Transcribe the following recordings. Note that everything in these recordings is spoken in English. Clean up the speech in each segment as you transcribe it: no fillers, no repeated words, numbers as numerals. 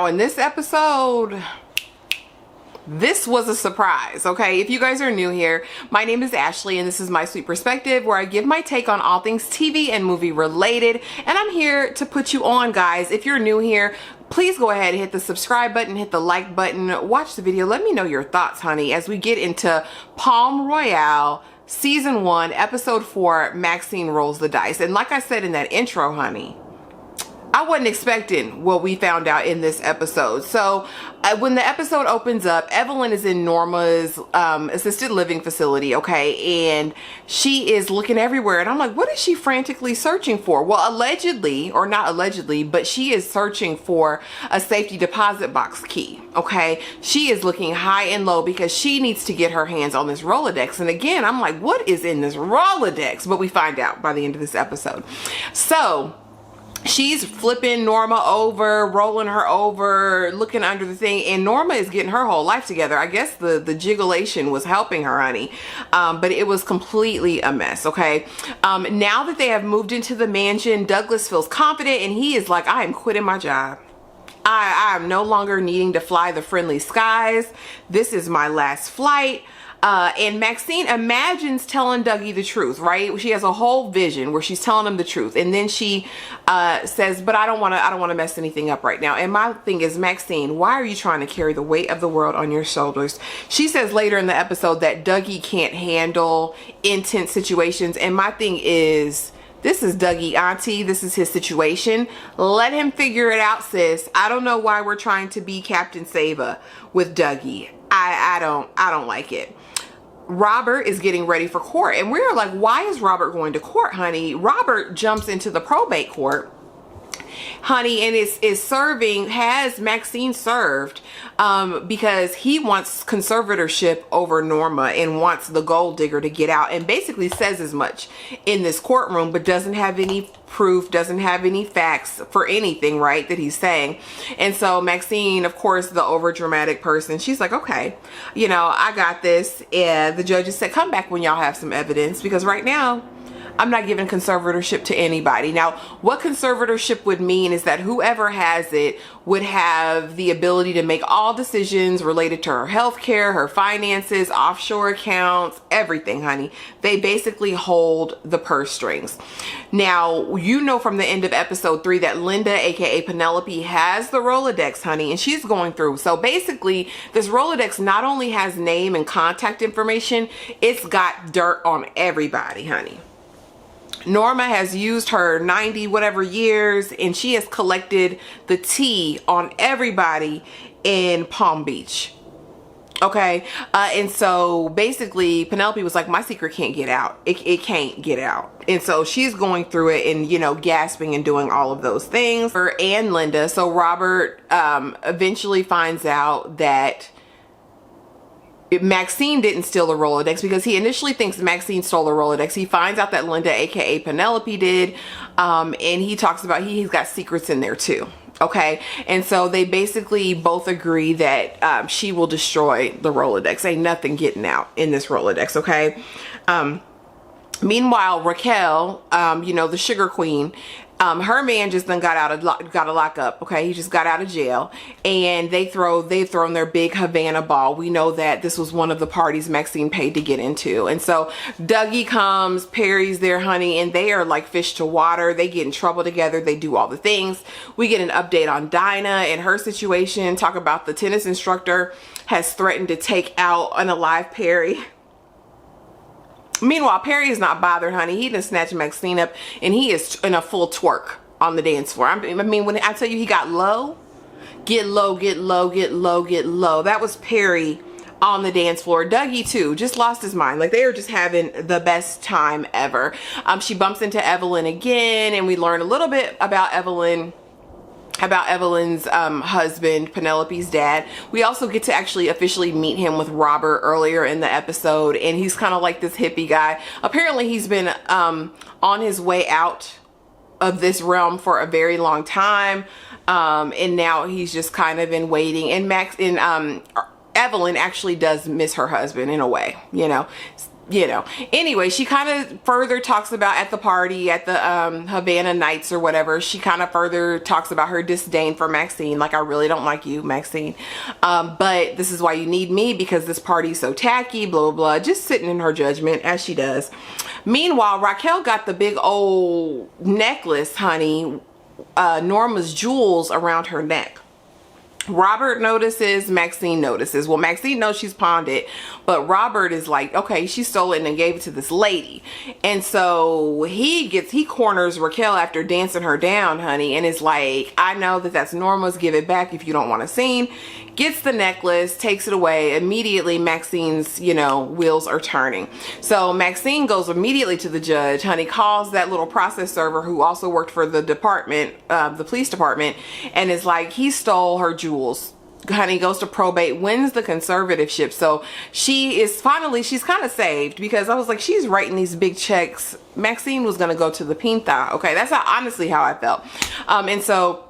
in this episode, this was a surprise, okay? If you guys are new here, my name is Ashley and this is My Sweet Perspective, where I give my take on all things TV and movie related, and I'm here to put you on, guys. If you're new here, please go ahead and hit the subscribe button, hit the like button, watch the video, let me know your thoughts, honey, as we get into Palm Royale Season 1, Episode 4, Maxine Rolls the Dice. And like I said in that intro, honey, I wasn't expecting what we found out in this episode. So when the episode opens up, Evelyn is in Norma's assisted living facility, okay? And she is looking everywhere. And I'm like, what is she frantically searching for? Well, allegedly, or not allegedly, but she is searching for a safety deposit box key, okay? She is looking high and low because she needs to get her hands on this Rolodex. And again, I'm like, what is in this Rolodex? But we find out by the end of this episode. So she's flipping Norma over, rolling her over, looking under the thing, and Norma is getting her whole life together. I guess the jigulation was helping her, honey, but it was completely a mess, okay? Now that they have moved into the mansion, Douglas feels confident, and he is like, I am quitting my job. I am no longer needing to fly the friendly skies. This is my last flight. And Maxine imagines telling Dougie the truth, right? She has a whole vision where she's telling him the truth, and then she says, "But I don't want to mess anything up right now." And my thing is, Maxine, why are you trying to carry the weight of the world on your shoulders? She says later in the episode that Dougie can't handle intense situations, and my thing is, this is Dougie, auntie. This is his situation. Let him figure it out, sis. I don't know why we're trying to be Captain Sava with Dougie. I don't like it. Robert is getting ready for court, and we're like, why is Robert going to court, honey? Robert jumps into the probate court, honey, and has Maxine served because he wants conservatorship over Norma and wants the gold digger to get out, and basically says as much in this courtroom, but doesn't have any proof, doesn't have any facts for anything, right, that he's saying. And so Maxine, of course, the over dramatic person, she's like, okay, you know, I got this. And the judges said, come back when y'all have some evidence, because right now I'm not giving conservatorship to anybody. Now, what conservatorship would mean is that whoever has it would have the ability to make all decisions related to her health care, her finances, offshore accounts, everything, honey. They basically hold the purse strings. Now, you know from the end of episode 3 that Linda, aka Penelope, has the Rolodex, honey, and she's going through. So basically, this Rolodex not only has name and contact information, it's got dirt on everybody, honey. Norma has used her 90 whatever years, and she has collected the tea on everybody in Palm Beach. Okay, and so basically Penelope was like, my secret can't get out. It can't get out. And so she's going through it and, you know, gasping and doing all of those things. And Linda, so Robert eventually finds out that Maxine didn't steal the Rolodex, because he initially thinks Maxine stole the Rolodex. He finds out that Linda, aka Penelope, did, and he talks about he's got secrets in there too. Okay, and so they basically both agree that she will destroy the Rolodex. Ain't nothing getting out in this Rolodex. Okay. Meanwhile, Raquel, you know, the sugar queen, her man just done got a lockup. Okay, he just got out of jail, and they've thrown their big Havana ball. We know that this was one of the parties Maxine paid to get into, and so Dougie comes, Perry's there, honey, and they are like fish to water. They get in trouble together. They do all the things. We get an update on Dinah and her situation. Talk about the tennis instructor has threatened to take out unalive Perry. Meanwhile, Perry is not bothered, honey. He done snatched Maxine up, and he is in a full twerk on the dance floor. I mean, when I tell you he got low, get low, get low, get low, get low. That was Perry on the dance floor. Dougie too, just lost his mind. Like, they are just having the best time ever. She bumps into Evelyn again, and we learn a little bit about Evelyn's husband, Penelope's dad. We also get to actually officially meet him with Robert earlier in the episode, and he's kind of like this hippie guy. Apparently he's been on his way out of this realm for a very long time, and now he's just kind of in waiting. And Evelyn actually does miss her husband in a way, you know. you know. Anyway, she kind of further talks about at the party, at the Havana Nights or whatever, she kind of further talks about her disdain for Maxine. Like, I really don't like you, Maxine. But this is why you need me, because this party's so tacky, blah, blah, blah. Just sitting in her judgment, as she does. Meanwhile, Raquel got the big old necklace, honey, Norma's jewels around her neck. Robert notices, Maxine notices. Well, Maxine knows she's pawned it, but Robert is like, okay, she stole it and gave it to this lady. And so he corners Raquel after dancing her down, honey, and is like, I know that that's Norma's, give it back if you don't want a scene. Gets the necklace, takes it away. Immediately, Maxine's, you know, wheels are turning. So Maxine goes immediately to the judge, honey, calls that little process server who also worked for the department, the police department, and is like, he stole her jewels. Honey, goes to probate, wins the conservatorship. So she's kind of saved, because I was like, she's writing these big checks. Maxine was going to go to the Pinta. Okay, that's honestly how I felt. And so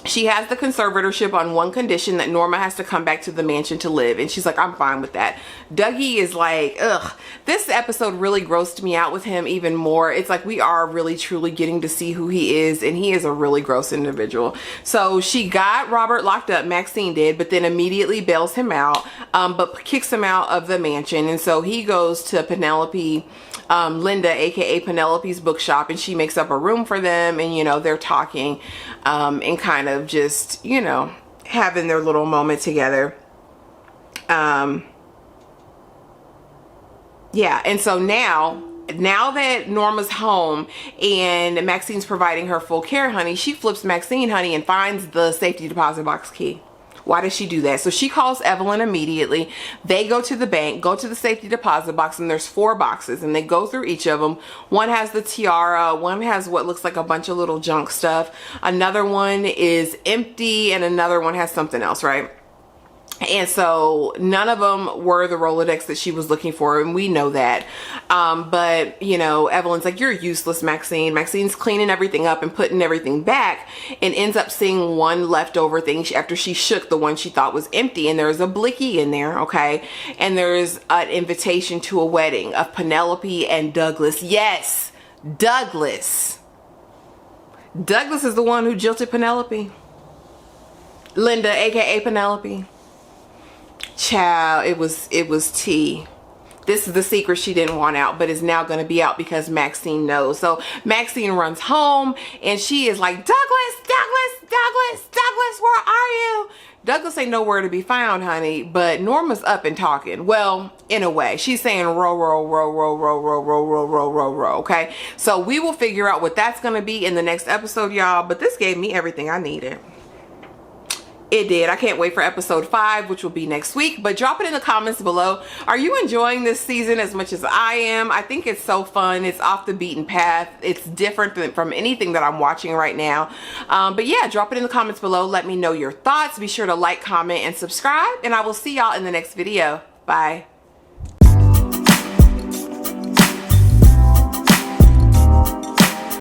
she has the conservatorship on one condition, that Norma has to come back to the mansion to live. And she's like, I'm fine with that. Dougie is like, ugh. This episode really grossed me out with him even more. It's like we are really truly getting to see who he is. And he is a really gross individual. So she got Robert locked up, Maxine did, but then immediately bails him out, but kicks him out of the mansion. And so he goes to Penelope, Linda, aka Penelope's bookshop, and she makes up a room for them, and you know, they're talking and kind of just, you know, having their little moment together. Yeah, and so now that Norma's home and Maxine's providing her full care, honey, she flips Maxine, honey, and finds the safety deposit box key. Why does she do that? So she calls Evelyn immediately. They go to the bank, go to the safety deposit box, and there's 4 boxes, and they go through each of them. One has the tiara, one has what looks like a bunch of little junk stuff. Another one is empty, and another one has something else, right? And so none of them were the Rolodex that she was looking for, and we know that. But, you know, Evelyn's like, you're useless, Maxine. Maxine's cleaning everything up and putting everything back, and ends up seeing one leftover thing after she shook the one she thought was empty, and there's a blicky in there, okay? And there's an invitation to a wedding of Penelope and Douglas. Yes, Douglas. Douglas is the one who jilted Penelope. Linda, aka Penelope. Child, it was tea. This is the secret she didn't want out, but is now going to be out because Maxine knows. So Maxine runs home, and she is like, Douglas, where are you? Douglas ain't nowhere to be found, honey, but Norma's up and talking. Well, in a way, she's saying row, okay? So we will figure out what that's going to be in the next episode, y'all, but this gave me everything I needed. It did. I can't wait for episode 5, which will be next week. But drop it in the comments below. Are you enjoying this season as much as I am? I think it's so fun. It's off the beaten path. It's different from anything that I'm watching right now. But yeah, drop it in the comments below. Let me know your thoughts. Be sure to like, comment, and subscribe. And I will see y'all in the next video. Bye.